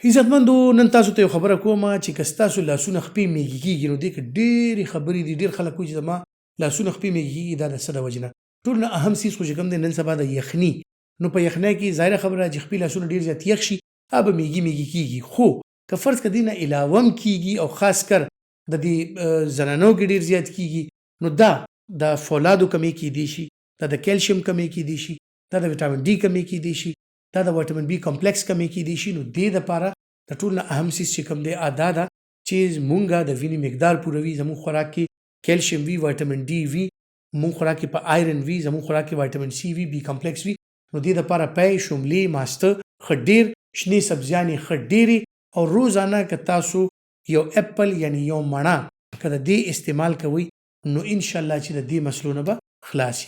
عزتمندو نن تاسو ته یو خبره کومه چې که ستاسو لاسونه خپې میږي کېږي نو دې کې ډېرې خبرې دي. ډېر خلک وایي چې زما لاسونه خپې میږي کېږي، دا د څه د وجې نه؟ ټول نه اهم څیز خو چې کوم دی نن سبا د یخني. نو په یخنۍ کې ظاهره خبره چې خپې لاسونه ډېر زیات یخ شي هغه به میږي کېږي. خو که فرض کړه دې نه علاوه هم کېږي او خاص کر د دې زنانو کې ډېر زیات کېږي نو دا د فولادو کمی کېدی شي، دا د کیلشیم کمی کېدی شي، دا د وټامین ډي کمی کېدی شي، دا د وټامین بي کمپلیکس کمی کېدی شي. نو دې دپاره د ټول نه اهم څیز چې کوم دی دا ده چې مونږه د وینې مقدار پوروي. زموږ خوراک کې کیلشیم وي، وټامین ډي وي، مونږ خوراک کې په آیرن وي، زموږ خوراک کې وټامین سی وي، بي کمپلیکس وي. نو دې دپاره پی، شملې، ماسته ښه ډېر، شنې سبزیانې ښه ډېرې، او روزانه که تاسو یو اپل یعنی یو مڼه که د دې استعمال کوئ نو انشاءالله چې د دې مسلو نه به خلاص